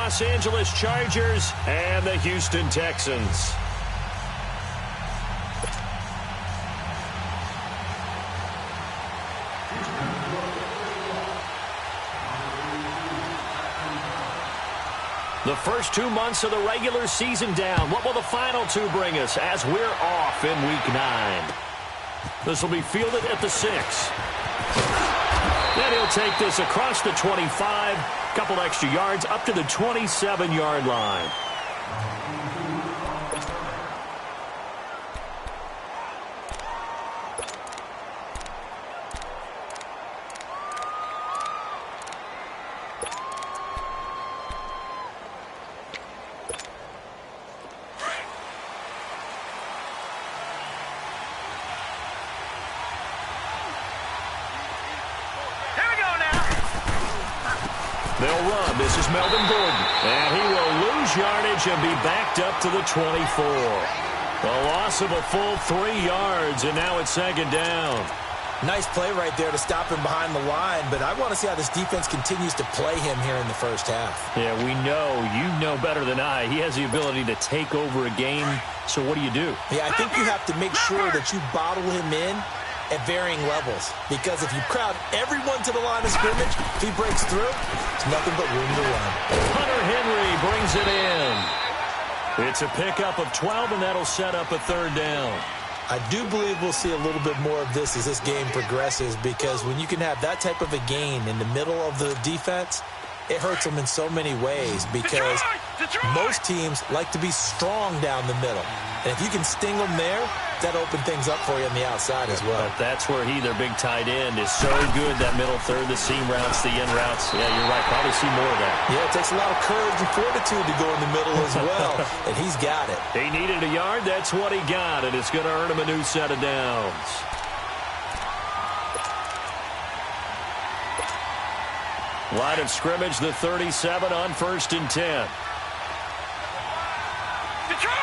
Los Angeles Chargers and the Houston Texans. The first 2 months of the regular season down. What will the final two bring us as we're off in Week 9? This will be fielded at the 6. Then he'll take this across the 25, couple extra yards up to the 27-yard line. They'll run. This is Melvin Gordon. And he will lose yardage and be backed up to the 24. A loss of a full 3 yards, and now it's second down. Nice play right there to stop him behind the line, but I want to see how this defense continues to play him here in the first half. Yeah, we know. You know better than I. He has the ability to take over a game. So what do? Yeah, I think you have to make sure that you bottle him in at varying levels, because if you crowd everyone to the line of scrimmage, if he breaks through, there's nothing but room to run. Hunter Henry brings it in. It's a pickup of 12, and that'll set up a third down. I do believe we'll see a little bit more of this as this game progresses, because when you can have that type of a gain in the middle of the defense, it hurts them in so many ways, because most teams like to be strong down the middle. And if you can sting them there, that opens things up for you on the outside as well. But that's where their big tight end, is so good, that middle third, the seam routes, the in routes. Yeah, you're right. Probably see more of that. Yeah, it takes a lot of courage and fortitude to go in the middle as well, and he's got it. He needed a yard. That's what he got, and it's going to earn him a new set of downs. Line of scrimmage, the 37 on 1st and 10. Detroit!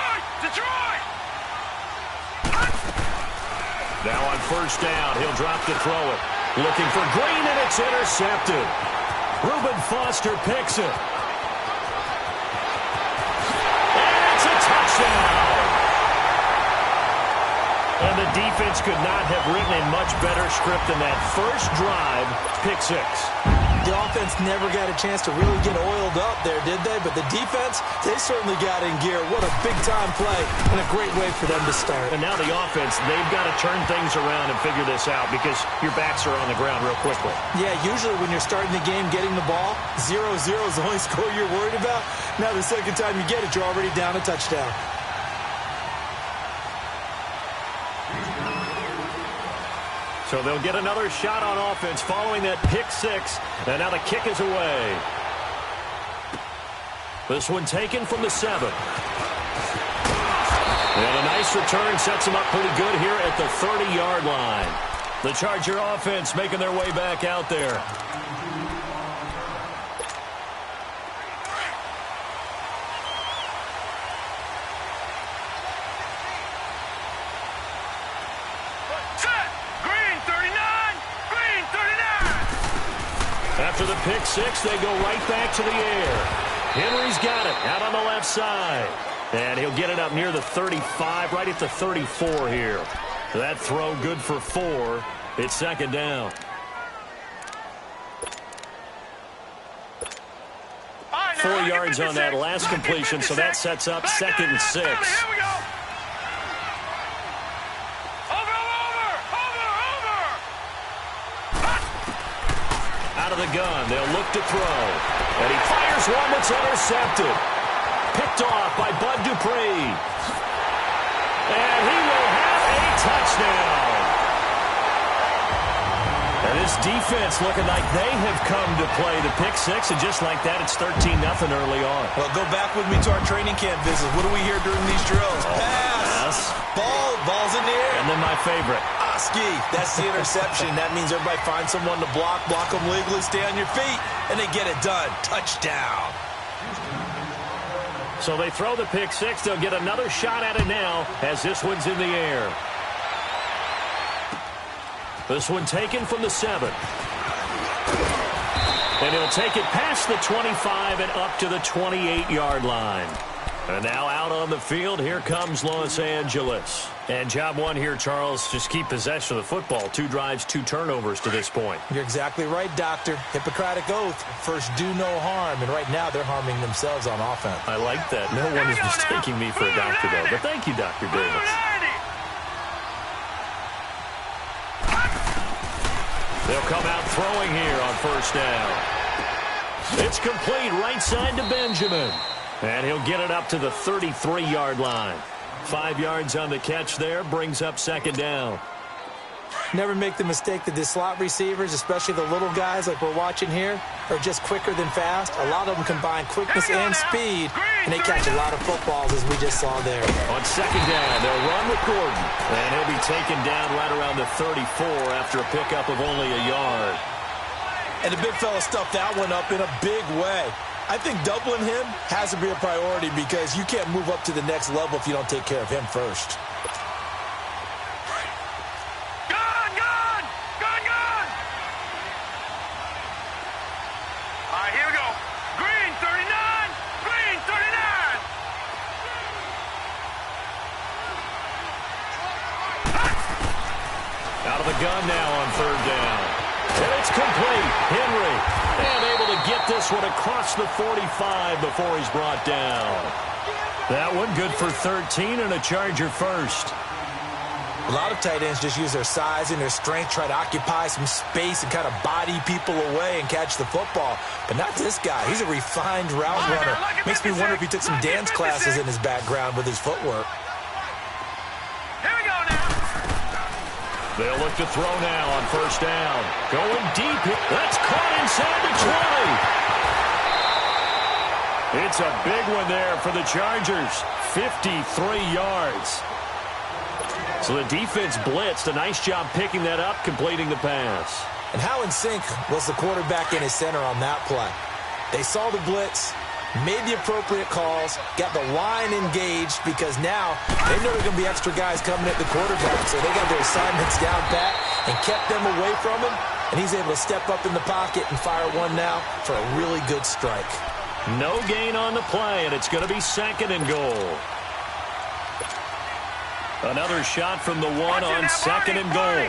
Now on 1st down, he'll drop to throw it. Looking for Green, and it's intercepted. Reuben Foster picks it. And it's a touchdown. And the defense could not have written a much better script than that. First drive, pick 6. The offense never got a chance to really get oiled up there, did they? But the defense, they certainly got in gear. What a big-time play and a great way for them to start. And now the offense, they've got to turn things around and figure this out, because your backs are on the ground real quickly. Yeah, usually when you're starting the game getting the ball, 0-0 is the only score you're worried about. Now the second time you get it, you're already down a touchdown. So they'll get another shot on offense following that pick 6. And now the kick is away. This one taken from the 7. And a nice return sets them up pretty good here at the 30-yard line. The Charger offense making their way back out there. After the pick 6, they go right back to the air. Henry's got it out on the left side. And he'll get it up near the 35, right at the 34 here. That throw good for 4. It's second down. Right, 4 yards on that last completion, so that sets up 2nd and 6. Here we go. Out of the gun, they'll look to throw. And he fires one that's intercepted. Picked off by Bud Dupree. And he will have a touchdown. And this defense looking like they have come to play the pick 6, and just like that, it's 13-0 early on. Well, go back with me to our training camp visit. What do we hear during these drills? Pass. Yes. Ball's in the air. And then my favorite. Oski. That's the interception. That means everybody finds someone to block them legally, stay on your feet, and they get it done. Touchdown. So they throw the pick 6. They'll get another shot at it now as this one's in the air. This one taken from the 7. And he'll take it past the 25 and up to the 28-yard line. And now out on the field, here comes Los Angeles. And job one here, Charles, just keep possession of the football. 2 drives, 2 turnovers to this point. You're exactly right, Doctor. Hippocratic oath, first do no harm. And right now they're harming themselves on offense. I like that. No one is mistaking me for a doctor, though. But thank you, Dr. Davis. They'll come out throwing here on first down. It's complete right side to Benjamin. And he'll get it up to the 33-yard line. 5 yards on the catch there, brings up second down. Never make the mistake that the slot receivers, especially the little guys like we're watching here, are just quicker than fast. A lot of them combine quickness and speed, and they catch a lot of footballs, as we just saw there. On second down, they'll run with Gordon. And he'll be taken down right around the 34 after a pickup of only a yard. And the big fella stuffed that one up in a big way. I think doubling him has to be a priority because you can't move up to the next level if you don't take care of him first. Gun! All right, here we go. Green 39! Green 39! Out of the gun now on third down. And it's complete. Henry, and able to get this one across the 45 before he's brought down. That one good for 13 and a Charger first. A lot of tight ends just use their size and their strength, try to occupy some space and kind of body people away and catch the football. But not this guy. He's a refined route runner. Makes me wonder if he took some dance classes in his background with his footwork. Here we go now. They'll look to throw now on first down. Going deep. That's caught inside the 20. It's a big one there for the Chargers. 53 yards. So the defense blitzed. A nice job picking that up, completing the pass. And how in sync was the quarterback and his center on that play? They saw the blitz, made the appropriate calls, got the line engaged because now they know there are going to be extra guys coming at the quarterback. So they got their assignments down pat and kept them away from him. And he's able to step up in the pocket and fire one now for a really good strike. No gain on the play, and it's going to be second and goal. Another shot from the one on second and goal.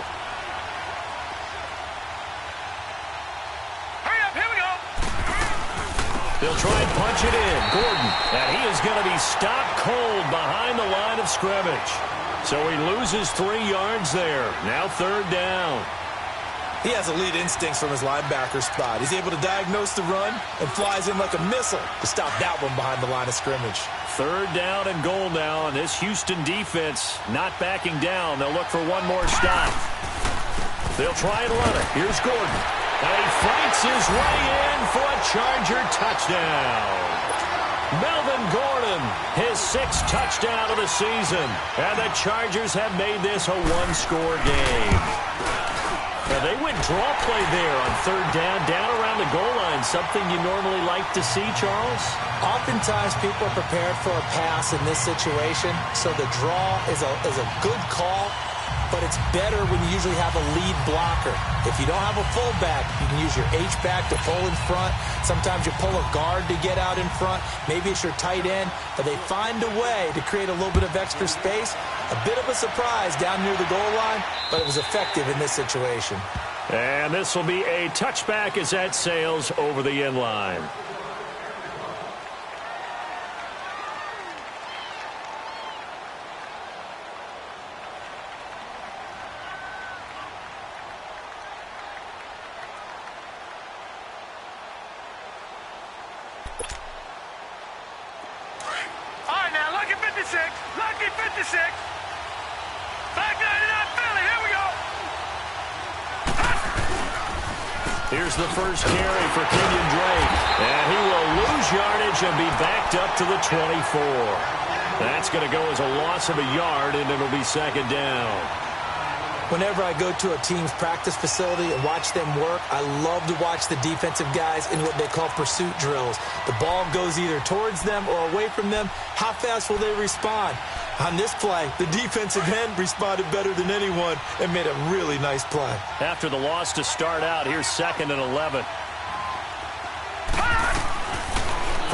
Hurry up, here we go. They'll try and punch it in. Gordon, and he is going to be stopped cold behind the line of scrimmage. So he loses 3 yards there. Now third down. He has elite instincts from his linebacker spot. He's able to diagnose the run and flies in like a missile to stop that one behind the line of scrimmage. Third down and goal now, and this Houston defense not backing down. They'll look for one more stop. They'll try and run it. Here's Gordon. And he fights his way in for a Charger touchdown. Melvin Gordon, his 6th touchdown of the season. And the Chargers have made this a one-score game. Now they went draw play there on third down around the goal line. Something you normally like to see, Charles? Oftentimes people are prepared for a pass in this situation, so the draw is a good call, but it's better when you usually have a lead blocker. If you don't have a fullback, you can use your H-back to pull in front. Sometimes you pull a guard to get out in front. Maybe it's your tight end, but they find a way to create a little bit of extra space. A bit of a surprise down near the goal line, but it was effective in this situation. And this will be a touchback as that sails over the end line. All right, now, lucky 56. Lucky 56. Back 99 Philly. Here we go. Here's the first carry for Kenyon Drake. And he will lose yardage and be backed up to the 24. That's going to go as a loss of a yard, and it'll be second down. Whenever I go to a team's practice facility and watch them work, I love to watch the defensive guys in what they call pursuit drills. The ball goes either towards them or away from them. How fast will they respond? On this play, the defensive end responded better than anyone and made a really nice play. After the loss to start out, here's second and 11.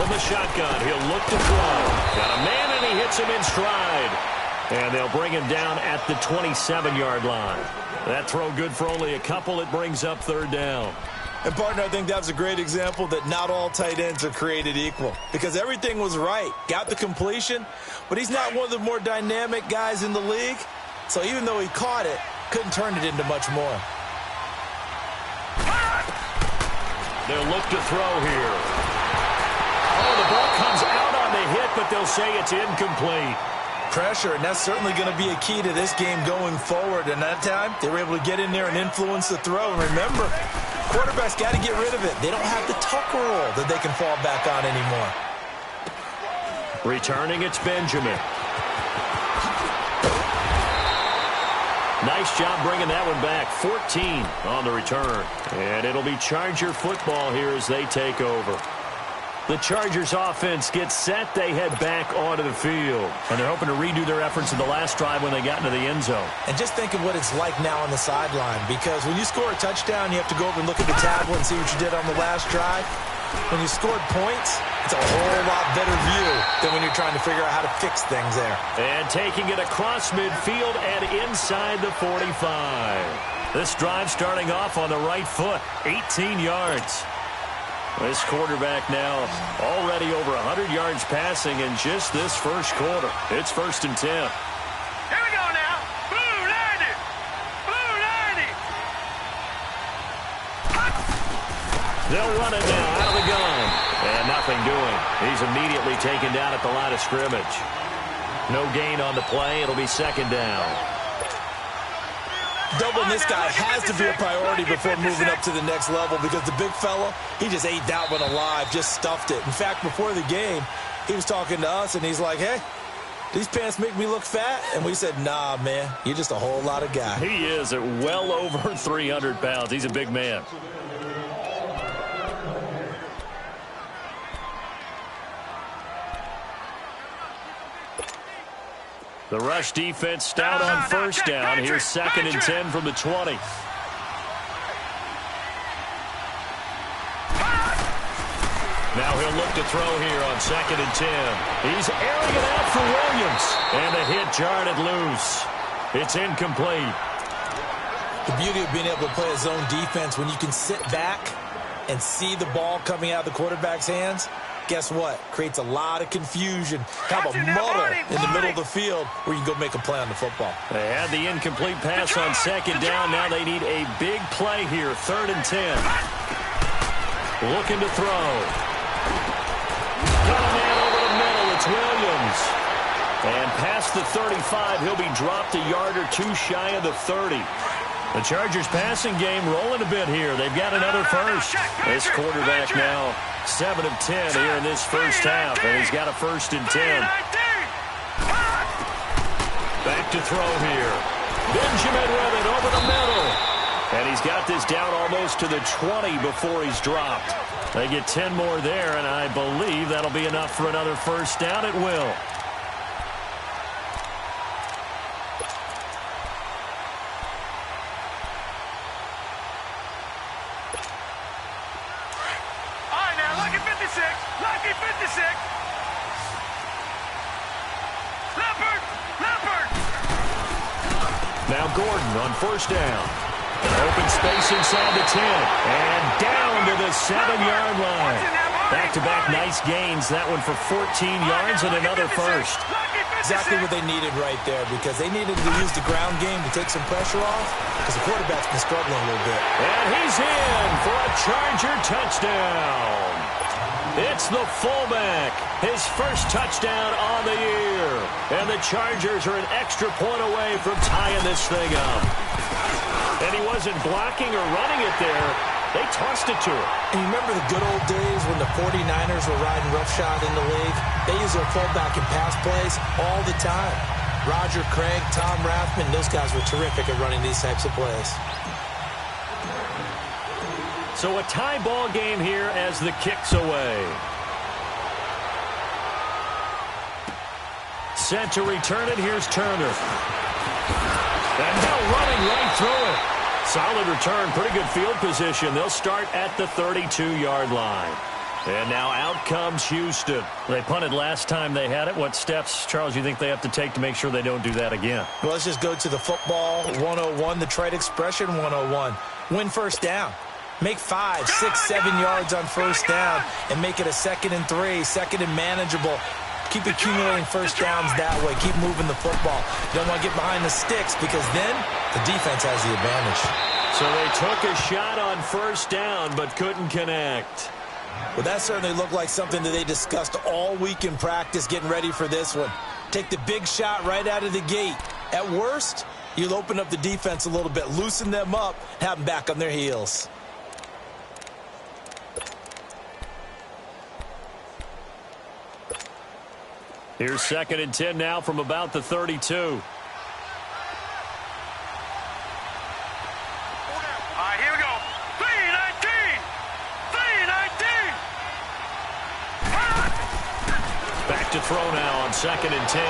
from the shotgun. He'll look to throw. Got a man, and he hits him in stride. And they'll bring him down at the 27-yard line. That throw good for only a couple. It brings up third down. And, partner, I think that was a great example that not all tight ends are created equal, because everything was right. Got the completion, but he's not one of the more dynamic guys in the league. So even though he caught it, couldn't turn it into much more. They'll look to throw here. Oh, the ball comes out on the hit, but they'll say it's incomplete. Pressure, and that's certainly going to be a key to this game going forward. And that time, they were able to get in there and influence the throw. And remember, quarterbacks got to get rid of it. They don't have the tuck roll that they can fall back on anymore. Returning, it's Benjamin. Nice job bringing that one back. 14 on the return. And it'll be Charger football here as they take over. The Chargers offense gets set. They head back onto the field. And they're hoping to redo their efforts in the last drive when they got into the end zone. And just think of what it's like now on the sideline, because when you score a touchdown, you have to go over and look at the tablet and see what you did on the last drive. When you scored points, it's a whole lot better view than when you're trying to figure out how to fix things there. And taking it across midfield and inside the 45. This drive starting off on the right foot, 18 yards. This quarterback now already over 100 yards passing in just this first quarter. It's 1st and 10. Here we go now. Blue 90. Blue 90. They'll run it now out of the gun. And nothing doing. He's immediately taken down at the line of scrimmage. No gain on the play. It'll be 2nd down. Doubling this guy has to be a priority before moving up to the next level, because the big fella, he just ate that one alive, just stuffed it. In fact, before the game, he was talking to us, and he's like, hey, these pants make me look fat? And we said, nah, man, you're just a whole lot of guy. He is at well over 300 pounds. He's a big man. The rush defense stout on first down. Here's 2nd and 10 from the 20. Now he'll look to throw here on 2nd and 10. He's airing it out for Williams. And the hit jarred it loose. It's incomplete. The beauty of being able to play a zone defense, when you can sit back and see the ball coming out of the quarterback's hands, guess what? Creates a lot of confusion. Have a muddle in the middle of the field where you can go make a play on the football. They had the incomplete pass on 2nd down. Now they need a big play here. 3rd and 10. Looking to throw. Got a man over the middle. It's Williams. And past the 35, he'll be dropped a yard or two shy of the 30. The Chargers passing game rolling a bit here. They've got another first. This quarterback now 7 of 10 here in this first half, and he's got a 1st and 10. Back to throw here. Benjamin with it over the middle. And he's got this down almost to the 20 before he's dropped. They get 10 more there, and I believe that'll be enough for another first down. It will. Lucky 56. Leopard. Now Gordon on first down. Open space inside the 10. And down to the 7-yard line. Back-to-back nice gains. That one for 14 yards and another first. Exactly what they needed right there, because they needed to use the ground game to take some pressure off, because the quarterback's been struggling a little bit. And he's in for a Charger touchdown. It's the fullback, his first touchdown on the year. And the Chargers are an extra point away from tying this thing up. And he wasn't blocking or running it there. They tossed it to him. And you remember the good old days when the 49ers were riding roughshod in the league? They used their fullback in pass plays all the time. Roger Craig, Tom Rathman, those guys were terrific at running these types of plays. So a tie ball game here as the kick's away. Set to return it. Here's Turner. And now running right through it. Solid return. Pretty good field position. They'll start at the 32-yard line. And now out comes Houston. They punted last time they had it. What steps, Charles, you think they have to take to make sure they don't do that again? Well, let's just go to the football 101, the trade expression 101. Win first down. Make 5, 6, 7 yards on first down and make it a 2nd and 3, 2nd and manageable. Keep accumulating first downs that way. Keep moving the football. You don't want to get behind the sticks because then the defense has the advantage. So they took a shot on first down but couldn't connect. Well, that certainly looked like something that they discussed all week in practice getting ready for this one. Take the big shot right out of the gate. At worst, you'll open up the defense a little bit, loosen them up, have them back on their heels. Here's 2nd and 10 now from about the 32. All right, here we go. 3-19. 3-19. Back to throw now on 2nd and 10.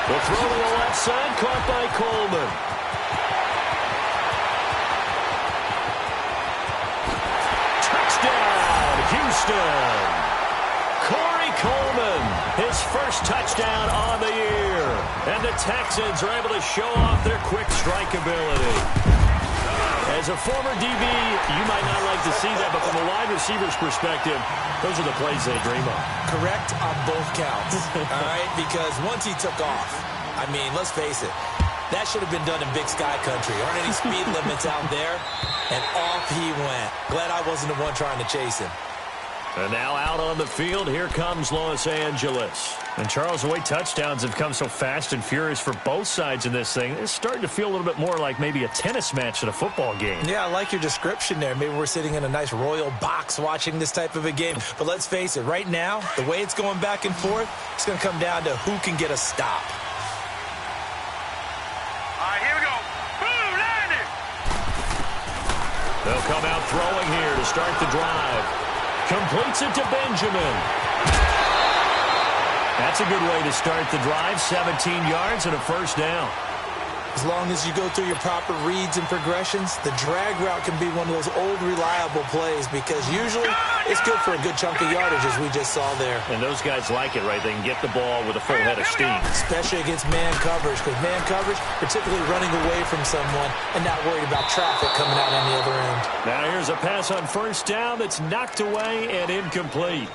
The throw to the left side, caught by Coleman. Touchdown, Houston. Corey Coleman, his first touchdown on the year. And the Texans are able to show off their quick strike ability. As a former DB, you might not like to see that, but from a wide receiver's perspective, those are the plays they dream of. Correct on both counts, all right? Because once he took off, I mean, let's face it, that should have been done in Big Sky Country. Aren't any speed limits out there? And off he went. Glad I wasn't the one trying to chase him. And now out on the field, here comes Los Angeles. And Charles, the way touchdowns have come so fast and furious for both sides in this thing, it's starting to feel a little bit more like maybe a tennis match than a football game. Yeah, I like your description there. Maybe we're sitting in a nice royal box watching this type of a game. But let's face it, right now, the way it's going back and forth, it's going to come down to who can get a stop. All right, here we go. Boom, landed. They'll come out throwing here to start the drive. Completes it to Benjamin. That's a good way to start the drive. 17 yards and a first down. As long as you go through your proper reads and progressions, the drag route can be one of those old reliable plays because usually it's good for a good chunk of yardage as we just saw there. And those guys like it, right? They can get the ball with a full head of steam. Especially against man coverage because man coverage, particularly running away from someone and not worried about traffic coming out on the other end. Now here's a pass on first down that's knocked away and incomplete.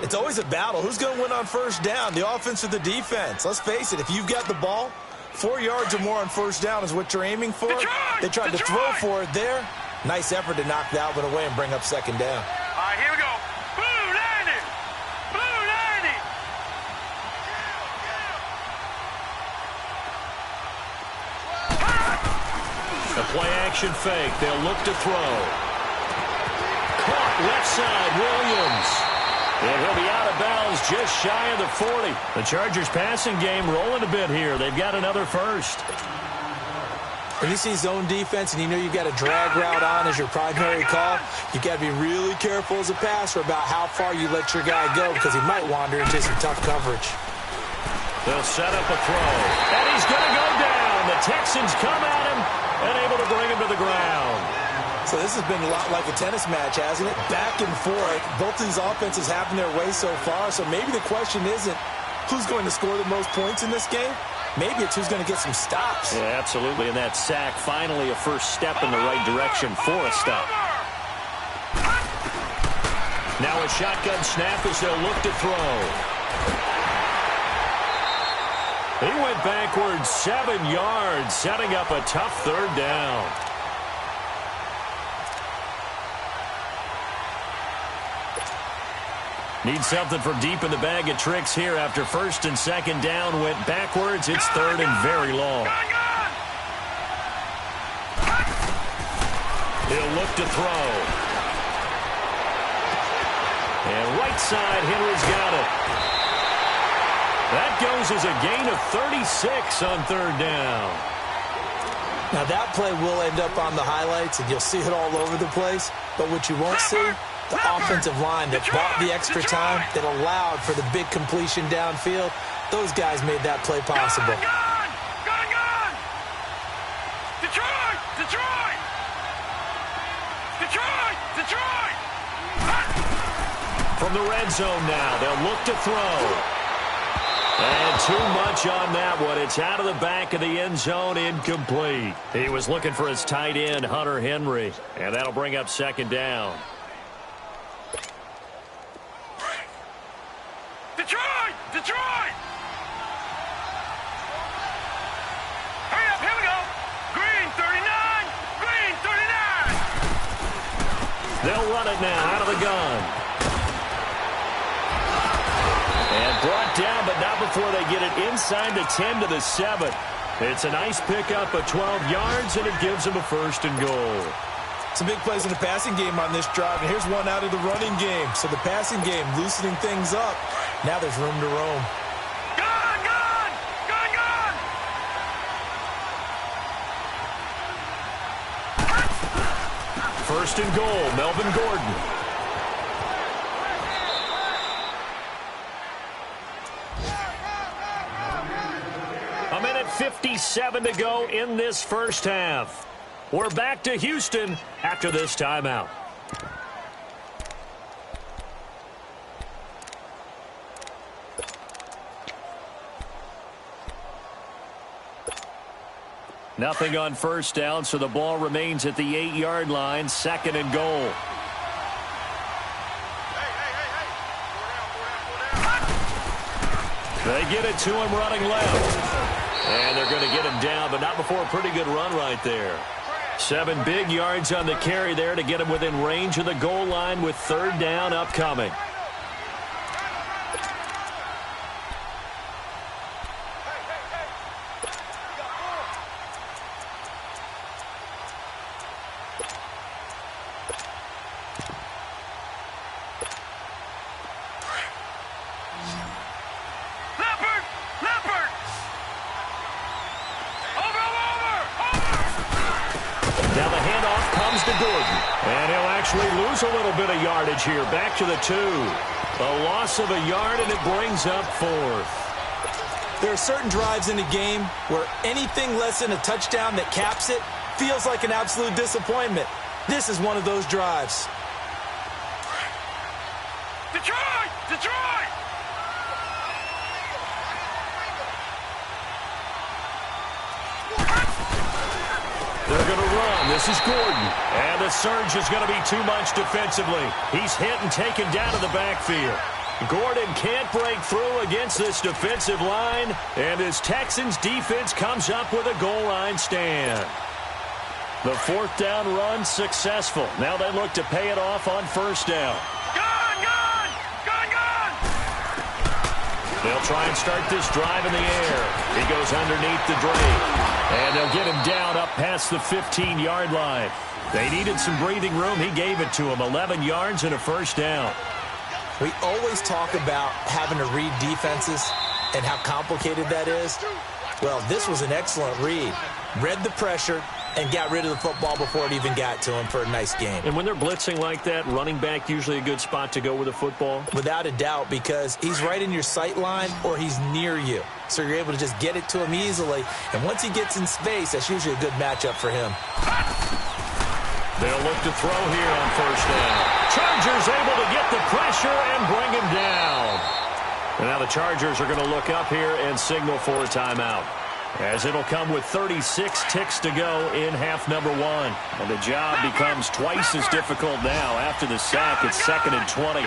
It's always a battle. Who's going to win on first down, the offense or the defense? Let's face it, if you've got the ball, 4 yards or more on first down is what you're aiming for. They tried to throw for it there. Nice effort to knock that one away and bring up second down. All right, here we go. Boom, landed. Boom, landed. A play-action fake. They'll look to throw. Caught left side, Williams. And he'll be out of bounds just shy of the 40. The Chargers passing game rolling a bit here. They've got another first. When you see zone defense and you know you've got a drag route on as your primary call, you've got to be really careful as a passer about how far you let your guy go because he might wander into some tough coverage. They'll set up a throw. And he's going to go down. The Texans come at him and able to bring him to the ground. So this has been a lot like a tennis match, hasn't it? Back and forth. Both these offenses having their way so far. So maybe the question isn't who's going to score the most points in this game. Maybe it's who's going to get some stops. Yeah, absolutely. And that sack, finally a first step in the right direction for a stop. Now a shotgun snap as they'll look to throw. He went backwards 7 yards, setting up a tough third down. Need something from deep in the bag of tricks here after first and second down went backwards. It's third and very long. He'll look to throw. And right side, Henry's got it. That goes as a gain of 36 on third down. Now that play will end up on the highlights, and you'll see it all over the place. But what you won't see, the offensive line that bought the extra time, that allowed for the big completion downfield, those guys made that play possible. Gun! Detroit! from the red zone now. They'll look to throw. And too much on that one. It's out of the back of the end zone, incomplete. He was looking for his tight end, Hunter Henry, and that'll bring up second down. Detroit! Detroit! Hurry up, here we go. Green 39, green 39. They'll run it now out of the gun. And brought down, but not before they get it inside the 10 to the 7. It's a nice pickup of 12 yards, and it gives them a 1st and goal. Some big plays in the passing game on this drive, and here's one out of the running game. So the passing game loosening things up. Now there's room to roam. Gun, gun, gun, gun. 1st and goal, Melvin Gordon. A minute 57 to go in this first half. We're back to Houston after this timeout. Nothing on 1st down, so the ball remains at the 8-yard line, 2nd and goal. They get it to him running left. And they're going to get him down, but not before a pretty good run right there. 7 big yards on the carry there to get him within range of the goal line with 3rd down upcoming. Lose a little bit of yardage here. Back to the 2. A loss of a yard, and it brings up 4th. There are certain drives in the game where anything less than a touchdown that caps it feels like an absolute disappointment. This is one of those drives. Detroit! Detroit! They're going to run. This is Gordon. And the surge is going to be too much defensively. He's hit and taken down to the backfield. Gordon can't break through against this defensive line. And this Texans defense comes up with a goal line stand. The 4th down run successful. Now they look to pay it off on 1st down. Gun, gun! Gun, gun! They'll try and start this drive in the air. He goes underneath the drape. And they'll get him down up past the 15-yard line. They needed some breathing room. He gave it to him. 11 yards and a 1st down. We always talk about having to read defenses and how complicated that is. Well, this was an excellent read. Read the pressure and got rid of the football before it even got to him for a nice game. And when they're blitzing like that, running back usually a good spot to go with the football? Without a doubt, because he's right in your sight line or he's near you. So you're able to just get it to him easily. And once he gets in space, that's usually a good matchup for him. They'll look to throw here on 1st down. Chargers able to get the pressure and bring him down. And now the Chargers are going to look up here and signal for a timeout, as it'll come with 36 ticks to go in half number 1. And the job becomes twice as difficult now. After the sack, it's 2nd and 20.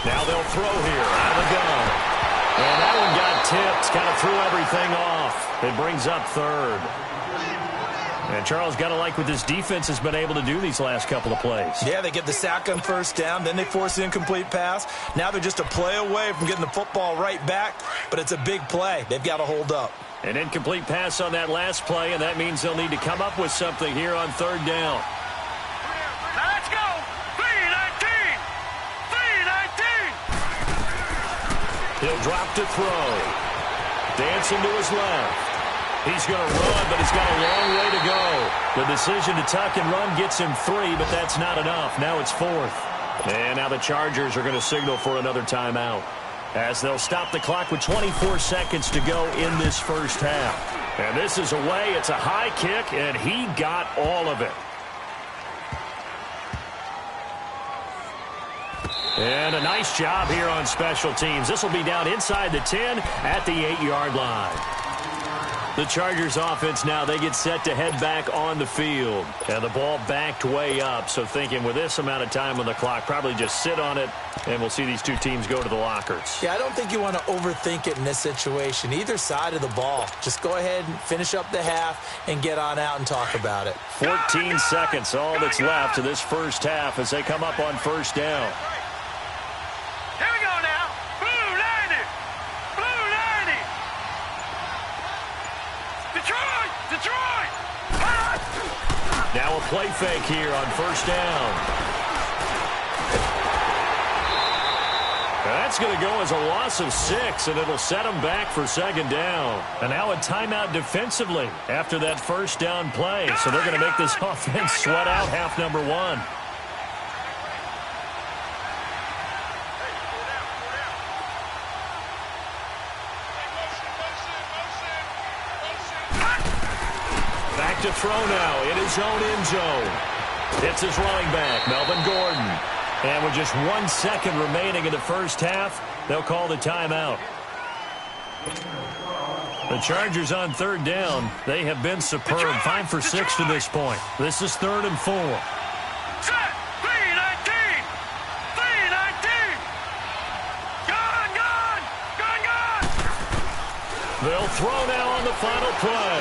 Now they'll throw here out of the gun. And that one got tipped, kind of threw everything off. It brings up 3rd. And Charles, got to like what this defense has been able to do these last couple of plays. Yeah, they get the sack on 1st down, then they force the incomplete pass. Now they're just a play away from getting the football right back, but it's a big play. They've got to hold up. An incomplete pass on that last play, and that means they'll need to come up with something here on 3rd down. Now let's go! 3-19! 3-19! He'll drop to throw. Dancing to his left. He's going to run, but he's got a long way to go. The decision to tuck and run gets him 3, but that's not enough. Now it's 4th. And now the Chargers are going to signal for another timeout, as they'll stop the clock with 24 seconds to go in this first half. And this is away. It's a high kick, and he got all of it. And a nice job here on special teams. This will be down inside the 10 at the 8-yard line. The Chargers offense now, they get set to head back on the field. And the ball backed way up, so thinking with this amount of time on the clock, probably just sit on it, and we'll see these two teams go to the lockers. Yeah, I don't think you want to overthink it in this situation. Either side of the ball. Just go ahead and finish up the half and get on out and talk about it. 14 seconds, all that's left of this first half as they come up on first down. Here we go now. Blue 90. Blue 90. Detroit. Detroit. Now a play fake here on first down. That's going to go as a loss of 6, and it'll set them back for second down. And now a timeout defensively after that first down play. So they're going to make this offense sweat out half number 1. Back to throw now in his own end zone. It's his running back, Melvin Gordon. And with just 1 second remaining in the first half, they'll call the timeout. The Chargers on third down, they have been superb. 5 for 6 to this point. This is 3rd and 4. Set. 319. 319. Gone. They'll throw now on the final play.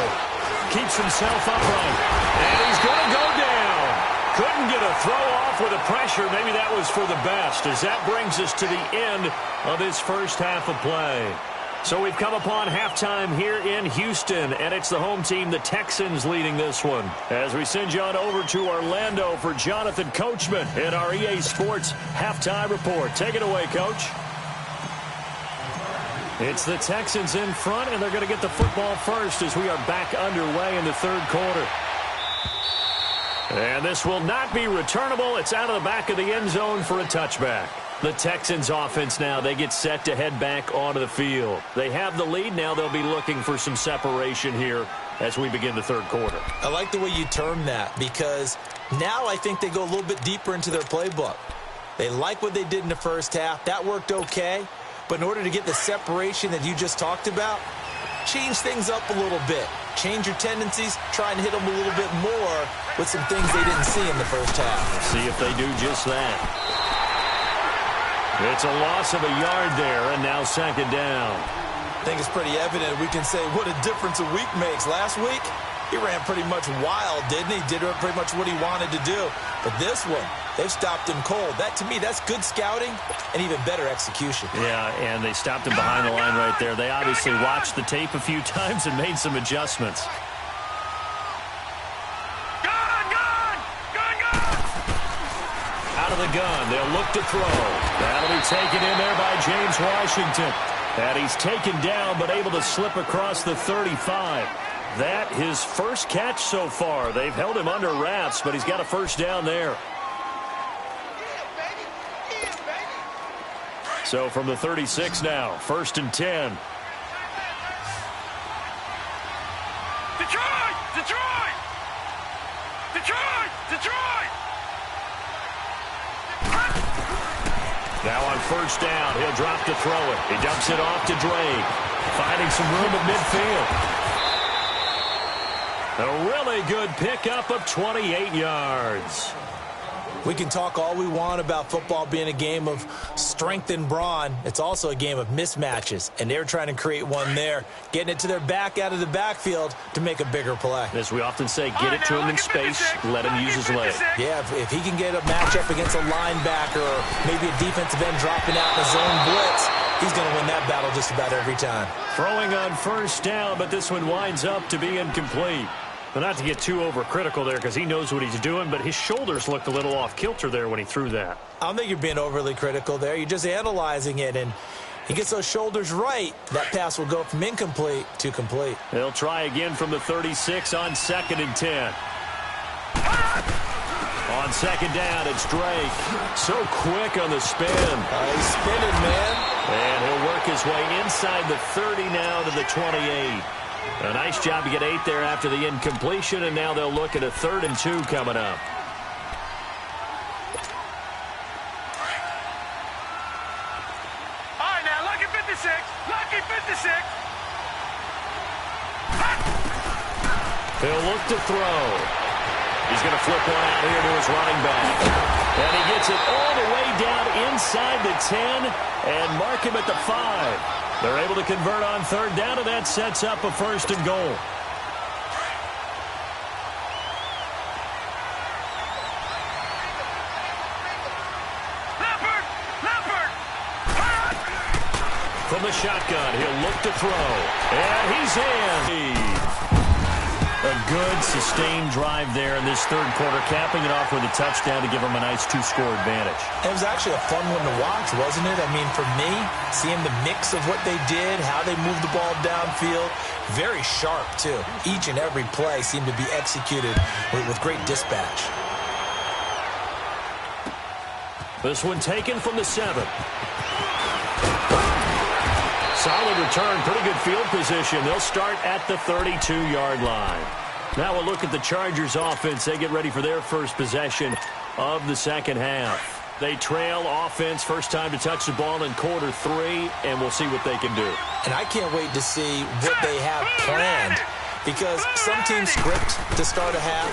Keeps himself upright. And he's going to go down. Couldn't get a throw off with the pressure. Maybe that was for the best, as that brings us to the end of this first half of play. So we've come upon halftime here in Houston, and it's the home team, the Texans, leading this one. As we send you on over to Orlando for Jonathan Coachman in our EA Sports halftime report. Take it away, Coach. It's the Texans in front, and they're going to get the football first as we are back underway in the third quarter. And this will not be returnable. It's out of the back of the end zone for a touchback. The Texans offense now, they get set to head back onto the field. They have the lead. Now they'll be looking for some separation here as we begin the third quarter. I like the way you term that, because now I think they go a little bit deeper into their playbook. They like what they did in the first half. That worked okay. But in order to get the separation that you just talked about, change things up a little bit. Change your tendencies, try and hit them a little bit more with some things they didn't see in the first half. See if they do just that. It's a loss of a yard there, and now second down. I think it's pretty evident. We can say what a difference a week makes. Last week, he ran pretty much wild, didn't he? Did pretty much what he wanted to do. But this one, they've stopped him cold. That, to me, that's good scouting and even better execution. Yeah, and they stopped him behind the line right there. They obviously watched the tape a few times and made some adjustments. Out of the gun, they'll look to throw. That'll be taken in there by James Washington. And he's taken down but able to slip across the 35. That his first catch so far. They've held him under wraps, but he's got a first down there. So from the 36 now, 1st and 10. Detroit! Detroit! Detroit! Detroit! Now on first down, he'll drop to throw it. He dumps it off to Drake, finding some room at midfield. A really good pickup of 28 yards. We can talk all we want about football being a game of strength and brawn. It's also a game of mismatches, and they're trying to create one there, getting it to their back out of the backfield to make a bigger play. As we often say, get it to him in space, let him use his leg. Yeah, if he can get a matchup against a linebacker or maybe a defensive end dropping out in a zone blitz, he's going to win that battle just about every time. Throwing on first down, but this one winds up to be incomplete. But not to get too overcritical there because he knows what he's doing, but his shoulders looked a little off kilter there when he threw that. I don't think you're being overly critical there. You're just analyzing it, and he gets those shoulders right. That pass will go from incomplete to complete. They'll try again from the 36 on 2nd and 10. On second down, it's Drake. So quick on the spin. He's spinning, man. And he'll work his way inside the 30 now to the 28. A nice job to get 8 there after the incompletion, and now they'll look at a 3rd and 2 coming up. 56. Lucky 56. He'll look to throw. He's going to flip one out here to his running back. And he gets it all the way down inside the 10 and mark him at the 5. They're able to convert on third down, and that sets up a 1st and goal. From the shotgun, he'll look to throw. And he's in. A good, sustained drive there in this third quarter, capping it off with a touchdown to give them a nice 2-score advantage. It was actually a fun one to watch, wasn't it? I mean, for me, seeing the mix of what they did, how they moved the ball downfield, very sharp, too. Each and every play seemed to be executed with great dispatch. This one taken from the 7. Solid return, pretty good field position. They'll start at the 32-yard line. Now we'll look at the Chargers offense. They get ready for their first possession of the second half. They trail offense, first time to touch the ball in quarter 3, and we'll see what they can do. And I can't wait to see what they have planned, because some teams script to start a half.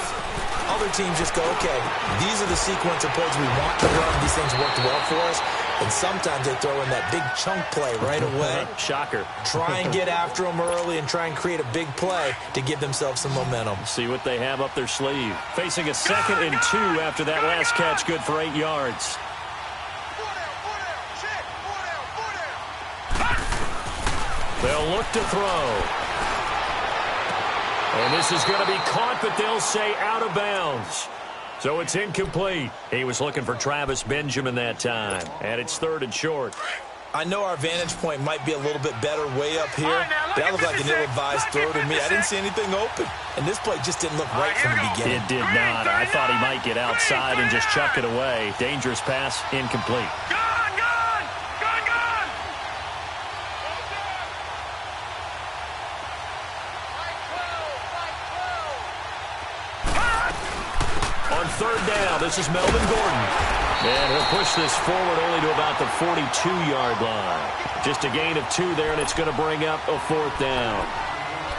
Other teams just go, okay, these are the sequence of plays we want to run. These things worked well for us. And sometimes they throw in that big chunk play right away. Shocker. Try and get after them early and try and create a big play to give themselves some momentum. See what they have up their sleeve. Facing a 2nd and 2 after that last catch, good for 8 yards. They'll look to throw. And this is going to be caught, but they'll say out of bounds. So it's incomplete. He was looking for Travis Benjamin that time. And it's 3rd and short. I know our vantage point might be a little bit better way up here, but that looked like an ill-advised throw to me. I didn't see anything open. And this play just didn't look right from the beginning. It did not. I thought he might get outside and just chuck it away. Dangerous pass, incomplete. Third down, this is Melvin Gordon. And he'll push this forward only to about the 42-yard line. Just a gain of 2 there, and it's going to bring up a 4th down.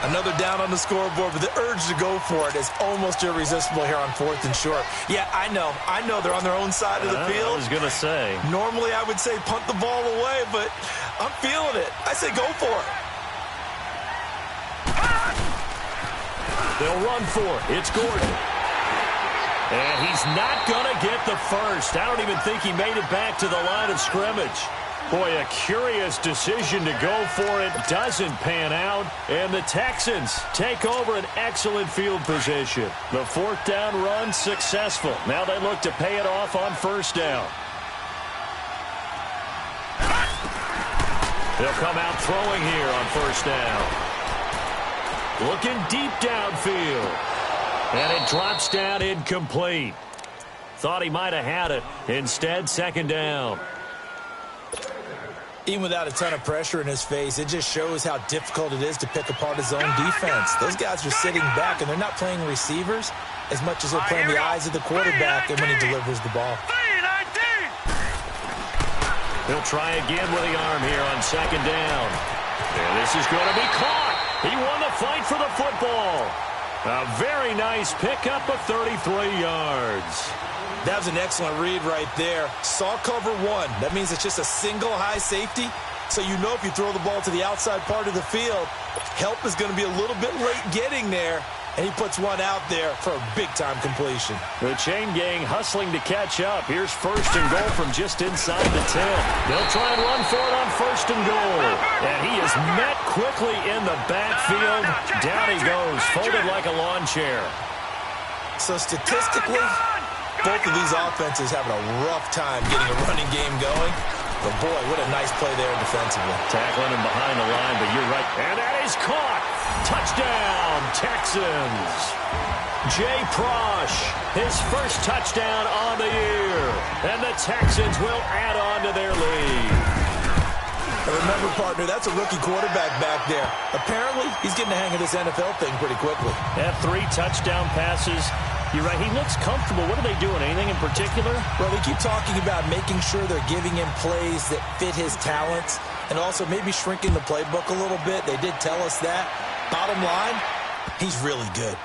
Another down on the scoreboard, but the urge to go for it is almost irresistible here on 4th and short. Yeah, I know they're on their own side of the field. I was going to say. Normally I would say punt the ball away, but I'm feeling it. I say go for it. They'll run for it. It's Gordon. And he's not going to get the first. I don't even think he made it back to the line of scrimmage. Boy, a curious decision to go for it. Doesn't pan out. And the Texans take over an excellent field position. The 4th down run successful. Now they look to pay it off on 1st down. They'll come out throwing here on 1st down. Looking deep downfield. And it drops down incomplete. Thought he might have had it. Instead, 2nd down. Even without a ton of pressure in his face, it just shows how difficult it is to pick apart his own defense. Those guys are sitting back, and they're not playing receivers as much as they're playing the eyes of the quarterback and when he delivers the ball. He'll try again with the arm here on 2nd down. And this is going to be caught. He won the fight for the football. A very nice pickup of 33 yards. That was an excellent read right there. Saw cover 1. That means it's just a single high safety. So you know if you throw the ball to the outside part of the field, help is going to be a little bit late getting there. And he puts one out there for a big-time completion. The chain gang hustling to catch up. Here's 1st and goal from just inside the 10. They'll try and run for it on 1st and goal. And he is met quickly in the backfield. Down he goes, folded like a lawn chair. So statistically, both of these offenses having a rough time getting a running game going. But, boy, what a nice play there defensively. Tackling him behind the line, but you're right. And that is caught. Touchdown, Texans. Jay Prosh, his first touchdown on the year. And the Texans will add on to their lead. And remember, partner, that's a rookie quarterback back there. Apparently, he's getting the hang of this NFL thing pretty quickly. Have 3 touchdown passes. You're right, he looks comfortable. What are they doing? Anything in particular? Well, they keep talking about making sure they're giving him plays that fit his talents. and also maybe shrinking the playbook a little bit. They did tell us that. Bottom line, he's really good.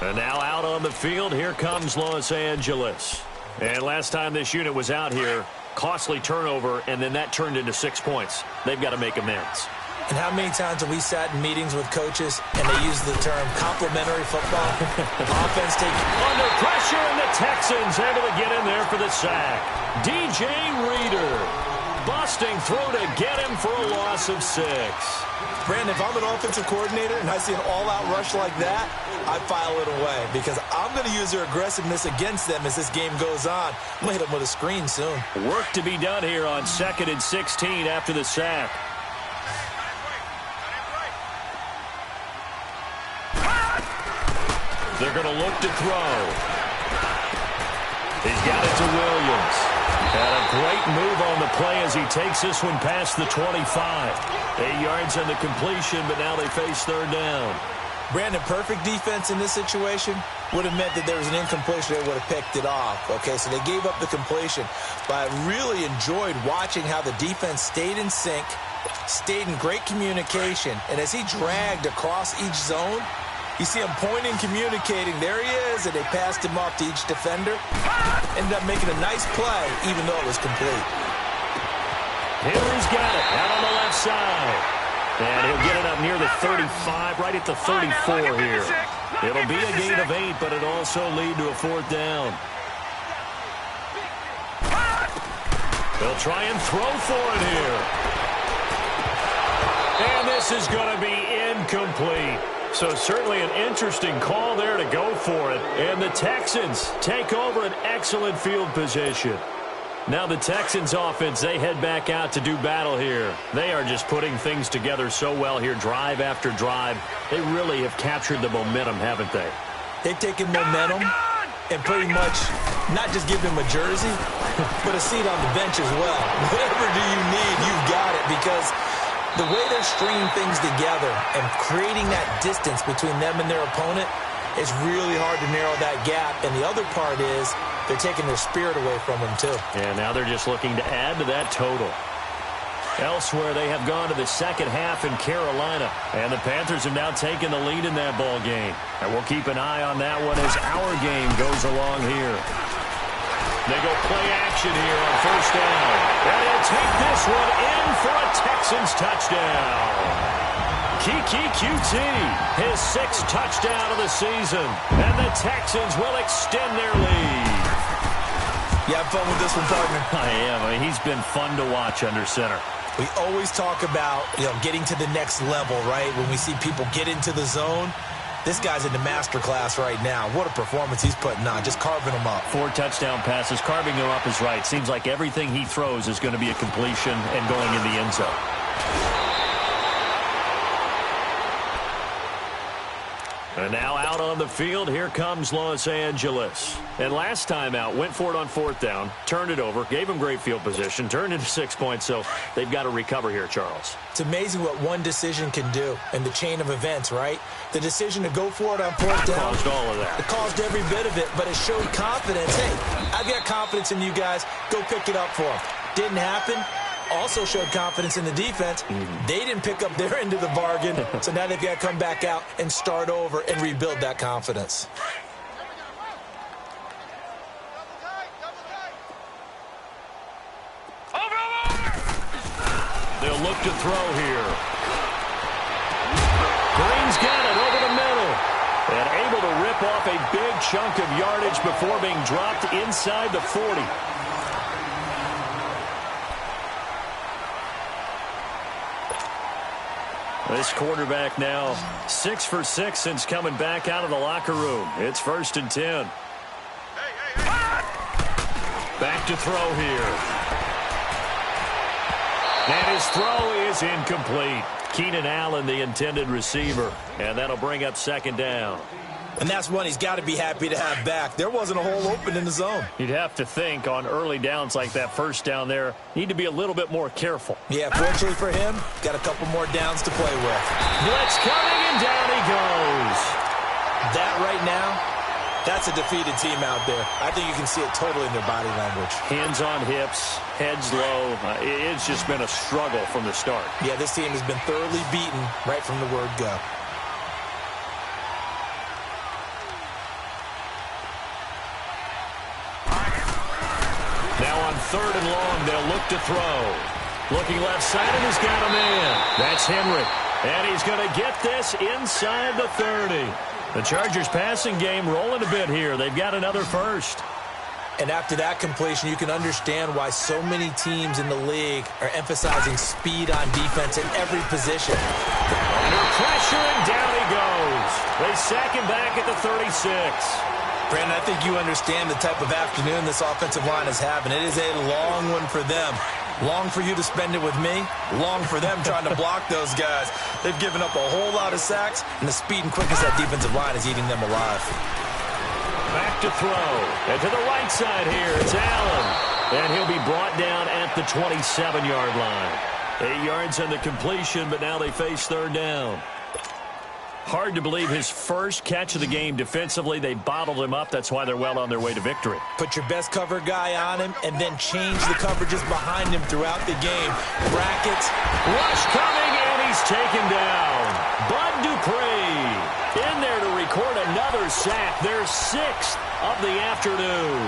And now out on the field, here comes Los Angeles. And last time this unit was out here, costly turnover, and then that turned into 6 points. They've got to make amends. And how many times have we sat in meetings with coaches and they use the term complementary football? Offense taking under pressure, and the Texans able to get in there for the sack. DJ Reader busting through to get him for a loss of 6. Brandon, if I'm an offensive coordinator and I see an all-out rush like that, I file it away because I'm going to use their aggressiveness against them as this game goes on. I'm going to hit them with a screen soon. Work to be done here on 2nd and 16 after the sack. They're going to look to throw. He's got it to Williams. And a great move on the play as he takes this one past the 25. 8 yards on the completion, but now they face 3rd down. Brandon, perfect defense in this situation would have meant that there was an incompletion. They would have picked it off. Okay, so they gave up the completion. But I really enjoyed watching how the defense stayed in sync, stayed in great communication. And as he dragged across each zone, you see him pointing, communicating. There he is, and they passed him off to each defender. Ended up making a nice play, even though it was complete. Henry's got it out on the left side. And he'll get it up near the 35, right at the 34 here. It'll be a gain of 8, but it'll also lead to a 4th down. They'll try and throw for it here. And this is going to be incomplete. So certainly an interesting call there to go for it. And the Texans take over an excellent field position. Now the Texans offense, they head back out to do battle here. They are just putting things together so well here, drive after drive. They really have captured the momentum, haven't they? They've taken momentum and pretty much not just give them a jersey, but a seat on the bench as well. Whatever do you need, you've got it, because the way they're stringing things together and creating that distance between them and their opponent, it's really hard to narrow that gap. And the other part is they're taking their spirit away from them, too. And now they're just looking to add to that total. Elsewhere, they have gone to the second half in Carolina. And the Panthers have now taken the lead in that ball game. And we'll keep an eye on that one as our game goes along here. They go play action here on 1st down. And they'll take this one in for a Texans touchdown. Kiki QT, his 6th touchdown of the season. And the Texans will extend their lead. You have fun with this one, partner? I am. I mean, he's been fun to watch under center. We always talk about, getting to the next level, right? When we see people get into the zone. This guy's in the master class right now. What a performance he's putting on, just carving them up. 4 touchdown passes, carving them up is right. Seems like everything he throws is going to be a completion and going in the end zone. And now out on the field, here comes Los Angeles. And last time out, went for it on 4th down, turned it over, gave him great field position, turned into 6 points, so they've got to recover here, Charles. It's amazing what one decision can do in the chain of events, right? The decision to go for it on 4th down. Caused all of that. It caused every bit of it, but it showed confidence. Hey, I've got confidence in you guys. Go pick it up for them. Didn't happen. Also showed confidence in the defense. They didn't pick up their end of the bargain, so now they've got to come back out and start over and rebuild that confidence. They'll look to throw here. Green's got it over the middle. And able to rip off a big chunk of yardage before being dropped inside the 40. This quarterback now 6 for 6 since coming back out of the locker room. It's 1st and 10. Back to throw here. And his throw is incomplete. Keenan Allen, the intended receiver. And that'll bring up 2nd down. And that's one he's got to be happy to have back. There wasn't a hole open in the zone. You'd have to think on early downs like that 1st down there, need to be a little bit more careful. Yeah, fortunately for him, got a couple more downs to play with. Blitz coming, and down he goes. That right now That's a defeated team out there. I think you can see it totally in their body language. Hands on hips, heads low. It's just been a struggle from the start. Yeah, this team has been thoroughly beaten right from the word go. Now on 3rd and long, they'll look to throw. Looking left side, and he's got a man. That's Henry. And he's going to get this inside the 30. The Chargers passing game rolling a bit here. They've got another first. And after that completion, you can understand why so many teams in the league are emphasizing speed on defense in every position. Under pressure, and down he goes. They sack him back at the 36. Brandon, I think you understand the type of afternoon this offensive line is having. It is a long one for them. Long for you to spend it with me. Long for them trying to block those guys. They've given up a whole lot of sacks, and the speed and quickness of that defensive line is eating them alive. Back to throw. And to the right side here, it's Allen. And he'll be brought down at the 27-yard line. 8 yards on the completion, but now they face 3rd down. Hard to believe his first catch of the game defensively. They bottled him up. That's why they're well on their way to victory. Put your best cover guy on him and then change the coverages behind him throughout the game. Brackets. Rush coming, and he's taken down. Bud Dupree in there to record another sack. Their 6th of the afternoon.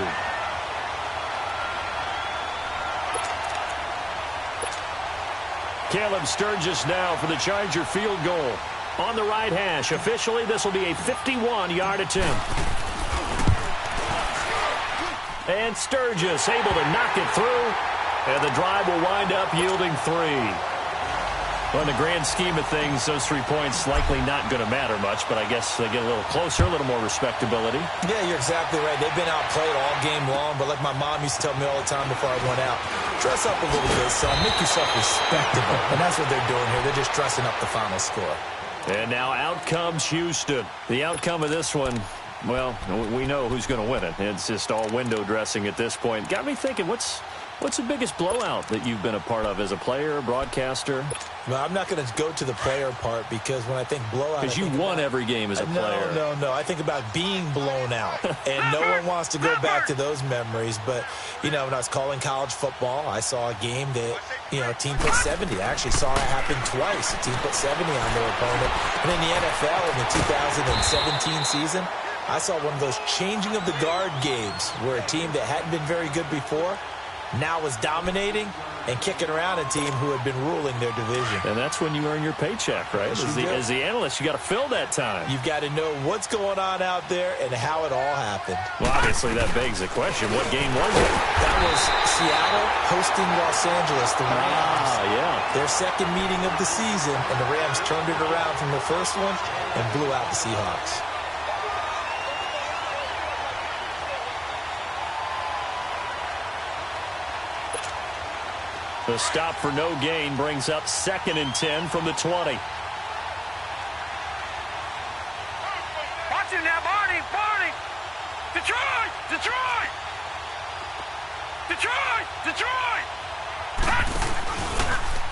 Caleb Sturgis now for the Charger field goal. On the right hash. Officially, this will be a 51-yard attempt. And Sturgis able to knock it through. And the drive will wind up yielding 3. Well, in the grand scheme of things, those 3 points likely not going to matter much, but I guess they get a little closer, a little more respectability. Yeah, you're exactly right. They've been outplayed all game long, but like my mom used to tell me all the time before I went out, dress up a little bit, son. Make yourself respectable. And that's what they're doing here. They're just dressing up the final score. And now out comes Houston. The outcome of this one, well, we know who's going to win it. It's just all window dressing at this point. Got me thinking, what's the biggest blowout that you've been a part of as a player, broadcaster? Well, I'm not going to go to the player part because when I think blowout... Because you won every game as a player. No. I think about being blown out. And no one wants to go back to those memories. But, you know, when I was calling college football, I saw a game that, you know, a team put 70. I actually saw it happen twice. A team put 70 on their opponent. And in the NFL in the 2017 season, I saw one of those changing of the guard games where a team that hadn't been very good before now was dominating and kicking around a team who had been ruling their division. And that's when you earn your paycheck, right? As the analyst, you got to fill that time. You've got to know what's going on out there and how it all happened. Well, obviously, that begs the question, what game was it? That was Seattle hosting Los Angeles, the Rams. Yeah. Their second meeting of the season, and the Rams turned it around from the first one and blew out the Seahawks. The stop for no gain brings up 2nd and 10 from the 20. Watch him now, Barney! Detroit!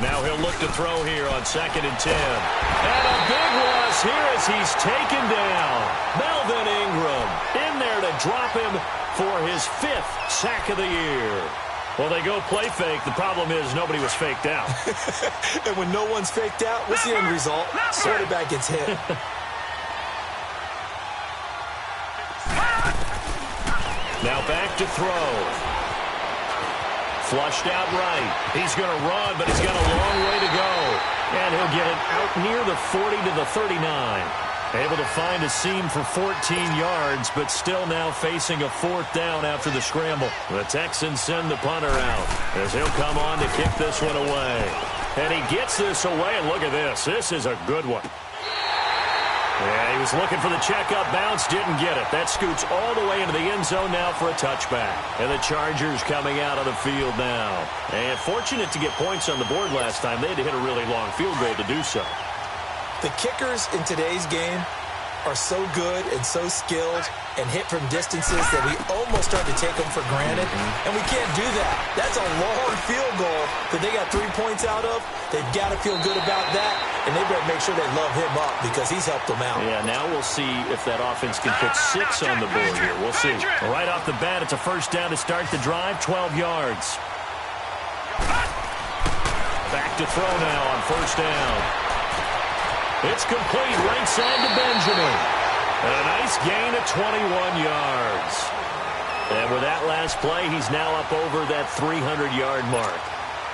Now he'll look to throw here on 2nd and 10. And a big loss here as he's taken down. Melvin Ingram in there to drop him for his 5th sack of the year. Well, they go play fake. The problem is nobody was faked out. And when no one's faked out, what's the end result? Quarterback gets hit. Now back to throw. Flushed out right. He's going to run, but he's got a long way to go. And he'll get it out near the 40 to the 39. Able to find a seam for 14 yards, but still now facing a 4th down after the scramble. The Texans send the punter out as he'll come on to kick this one away. And he gets this away, and look at this. This is a good one. Yeah, he was looking for the checkup bounce, didn't get it. That scoots all the way into the end zone now for a touchback. And the Chargers coming out of the field now. And fortunate to get points on the board last time. They had to hit a really long field goal to do so. The kickers in today's game are so good and so skilled and hit from distances that we almost start to take them for granted, and we can't do that. That's a long field goal that they got 3 points out of. They've got to feel good about that, and they better make sure they love him up because he's helped them out. Yeah, now we'll see if that offense can put 6 on the board here. We'll see. Right off the bat, it's a first down to start the drive, 12 yards. Back to throw now on first down. It's complete right side to Benjamin. And a nice gain of 21 yards. And with that last play, he's now up over that 300-yard mark.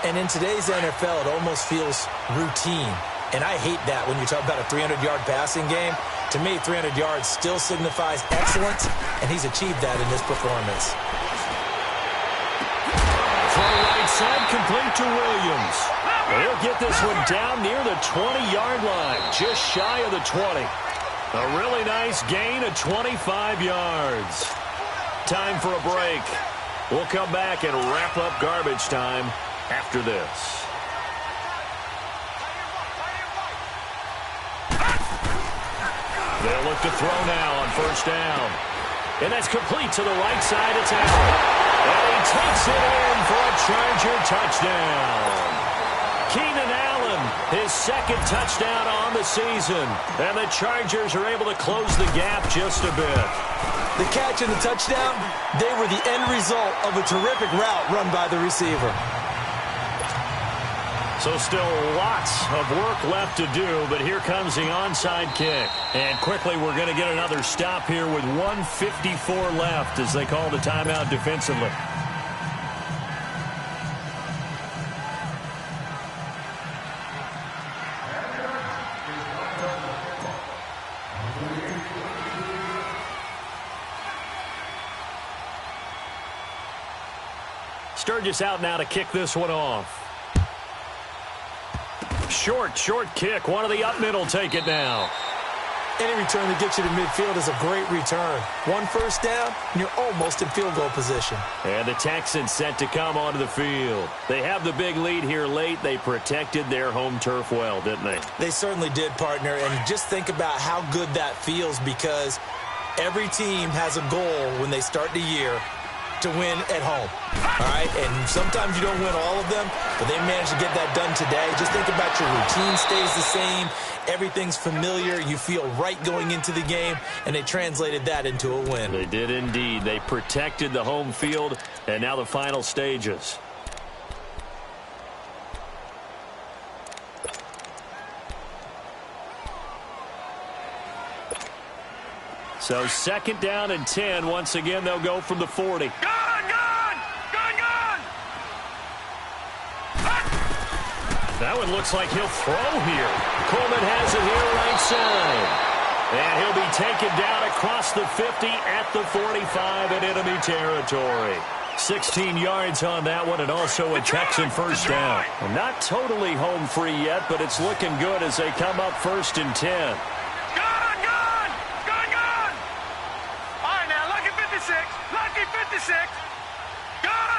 And in today's NFL, it almost feels routine. And I hate that when you talk about a 300-yard passing game. To me, 300 yards still signifies excellence, and he's achieved that in this performance. Throw right side, complete to Williams. He'll get this one down near the 20-yard line, just shy of the 20. A really nice gain of 25 yards. Time for a break. We'll come back and wrap up garbage time after this. They'll look to throw now on first down. And that's complete to the right side. It's Allen. And he takes it in for a Charger touchdown. Keenan Allen, his second touchdown on the season. And the Chargers are able to close the gap just a bit. The catch and the touchdown, they were the end result of a terrific route run by the receiver. So still lots of work left to do, but here comes the onside kick. And quickly we're going to get another stop here with 1:54 left as they call the timeout defensively. Sturgis out now to kick this one off. Short kick. One of the up mid will take it now. Any return that gets you to midfield is a great return. One first down, and you're almost in field goal position. And the Texans set to come onto the field. They have the big lead here late. They protected their home turf well, didn't they? They certainly did, partner. And just think about how good that feels because every team has a goal when they start the year to win at home, all right? And sometimes you don't win all of them, but they managed to get that done today. Just think about your routine stays the same. Everything's familiar. You feel right going into the game, and they translated that into a win. They did indeed. They protected the home field, and now the final stages. So second down and 10. Once again, they'll go from the 40. Gone! That one looks like he'll throw here. Coleman has it here right side. And he'll be taken down across the 50 at the 45 in enemy territory. 16 yards on that one, and also a Texan first down. Well, not totally home free yet, but it's looking good as they come up first and 10. Lucky 56. Gone.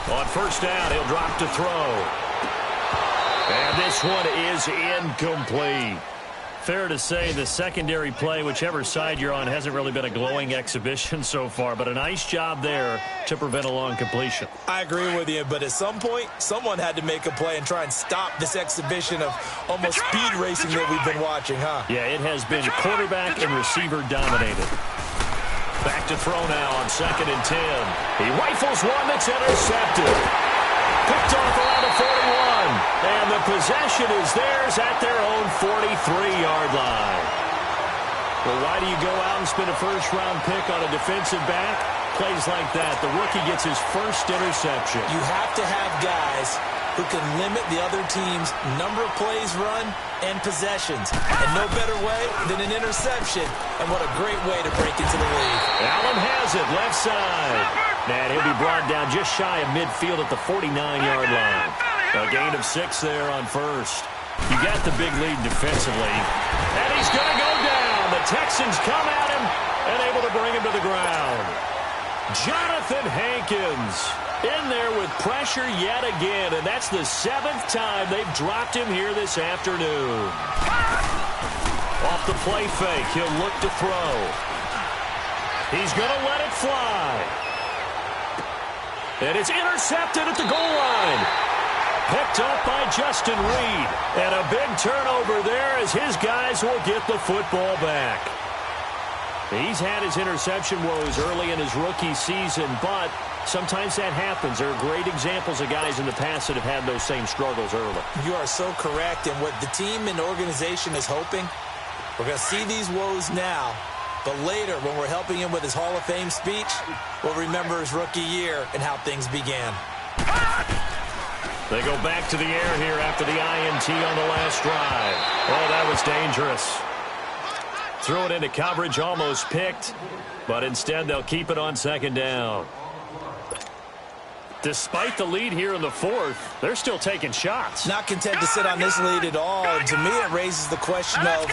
On first down, he'll drop to throw. And this one is incomplete. Fair to say the secondary play, whichever side you're on, hasn't really been a glowing exhibition so far, but a nice job there to prevent a long completion. I agree with you, but at some point, someone had to make a play and try and stop this exhibition of almost speed racing that we've been watching, huh? Yeah, it has been quarterback and receiver dominated. Back to throw now on second and 10. He rifles one that's intercepted. Picked off around the 41. And the possession is theirs at their own 43-yard line. Well, why do you go out and spend a first-round pick on a defensive back? Plays like that. The rookie gets his first interception. You have to have guys who can limit the other team's number of plays run and possessions. And no better way than an interception. And what a great way to break into the lead. Allen has it, left side. And he'll be brought down just shy of midfield at the 49-yard line. A gain of 6 there on first. You got the big lead defensively. And he's going to go down. The Texans come at him and able to bring him to the ground. Jonathan Hankins In there with pressure yet again, and that's the 7th time they've dropped him here this afternoon. Off the play fake, he'll look to throw. He's going to let it fly. And it's intercepted at the goal line. Picked up by Justin Reed. And a big turnover there as his guys will get the football back. He's had his interception woes early in his rookie season, but sometimes that happens. There are great examples of guys in the past that have had those same struggles early. You are so correct. And what the team and organization is hoping, we're going to see these woes now, but later when we're helping him with his Hall of Fame speech, we'll remember his rookie year and how things began. They go back to the air here after the INT on the last drive. Oh, that was dangerous. Threw it into coverage, almost picked, but instead they'll keep it on 2nd down. Despite the lead here in the 4th, they're still taking shots. Not content to sit on this lead at all. And to me, it raises the question of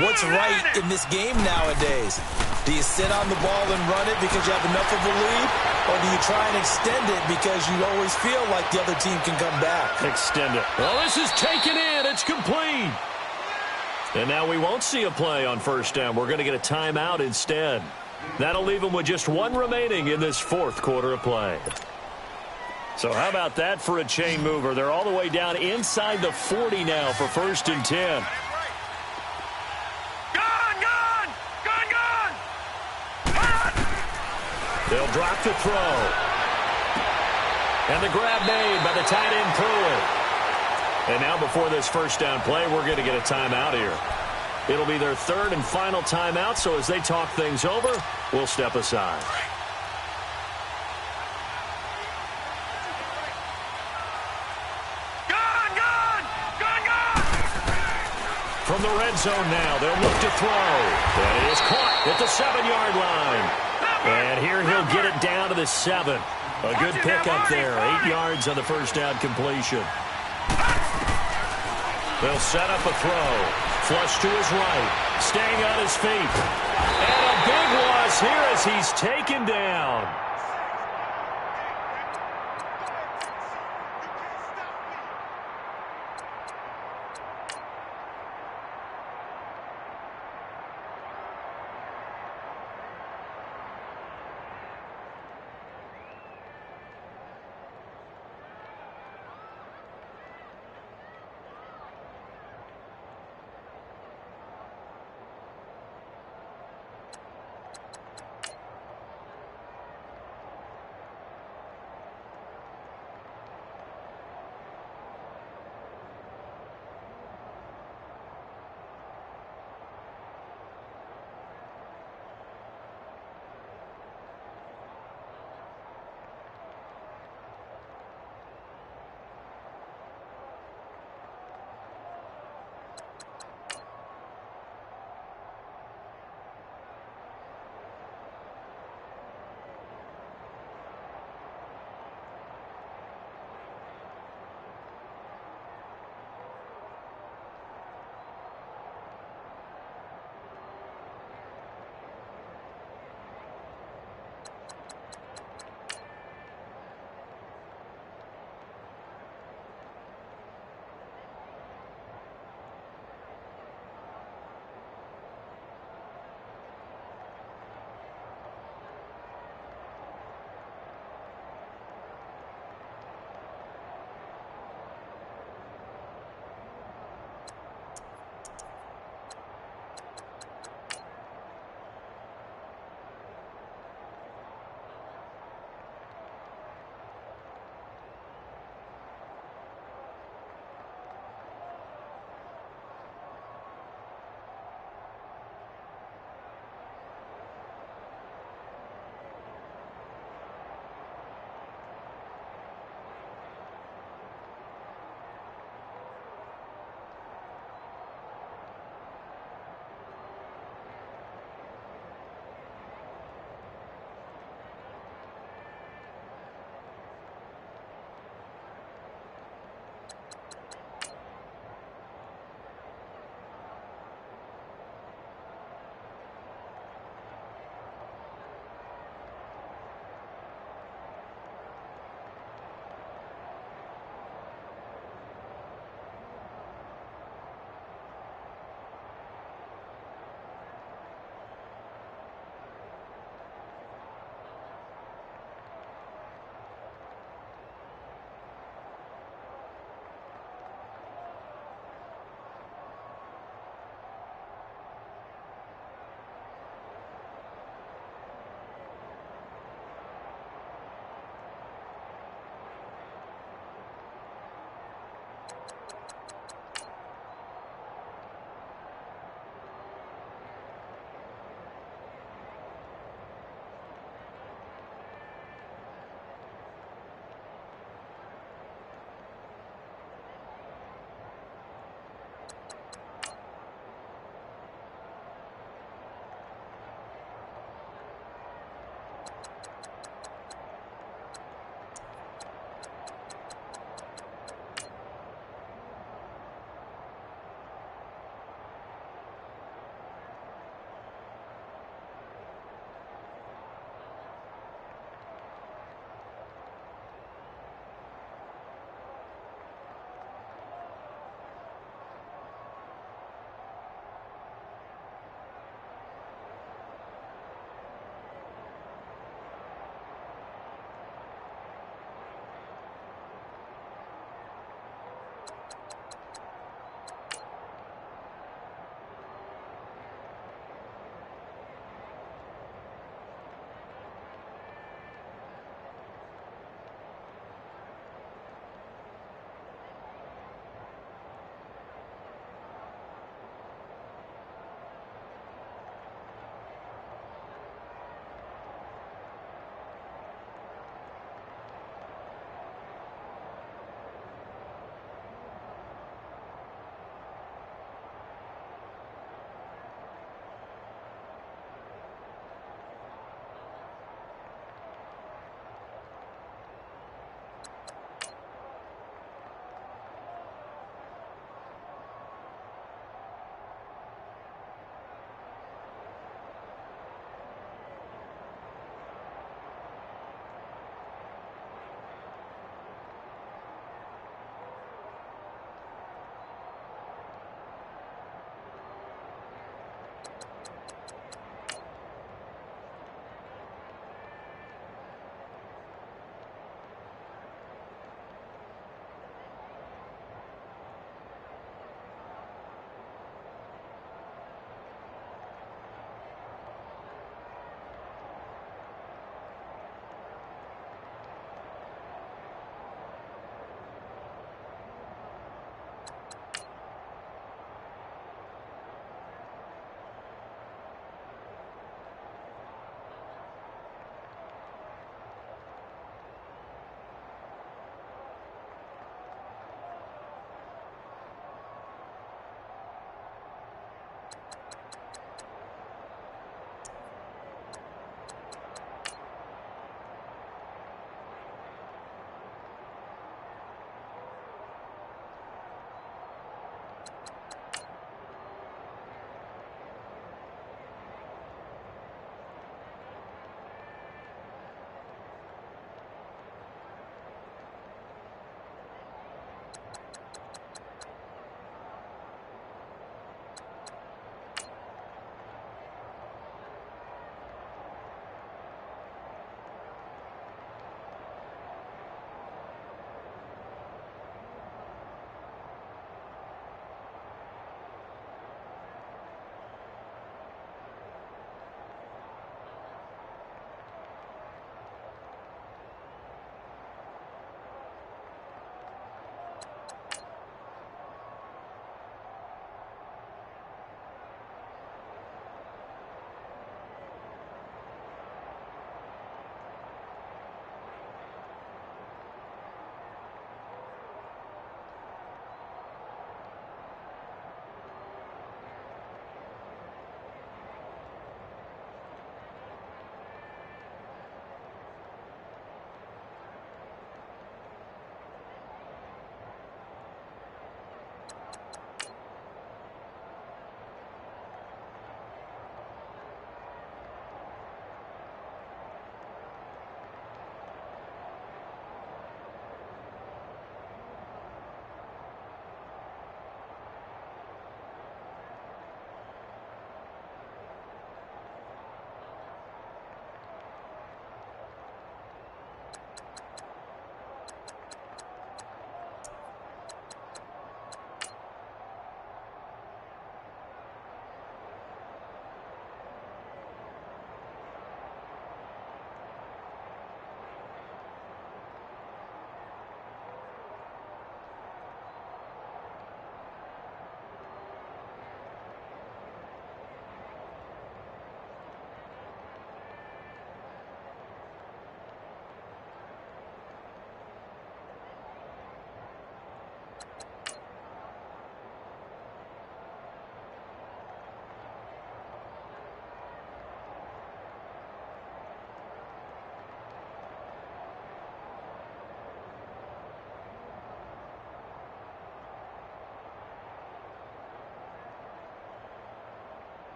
what's right in this game nowadays. Do you sit on the ball and run it because you have enough of a lead? Or do you try and extend it because you always feel like the other team can come back? Extend it. Well, this is taken in. It's complete. And now we won't see a play on 1st down. We're going to get a timeout instead. That'll leave them with just 1 remaining in this 4th quarter of play. So how about that for a chain mover? They're all the way down inside the 40 now for 1st and 10. They'll drop the throw. And the grab made by the tight end Pruitt. And now before this 1st down play, we're going to get a timeout here. It'll be their 3rd and final timeout, so as they talk things over, we'll step aside. From the red zone now, they'll look to throw. And it is caught at the 7-yard line. And here he'll get it down to the 7. A good pickup there. 8 yards on the 1st down completion. They'll set up a throw. Flush to his right. Staying on his feet. And a big loss here as he's taken down.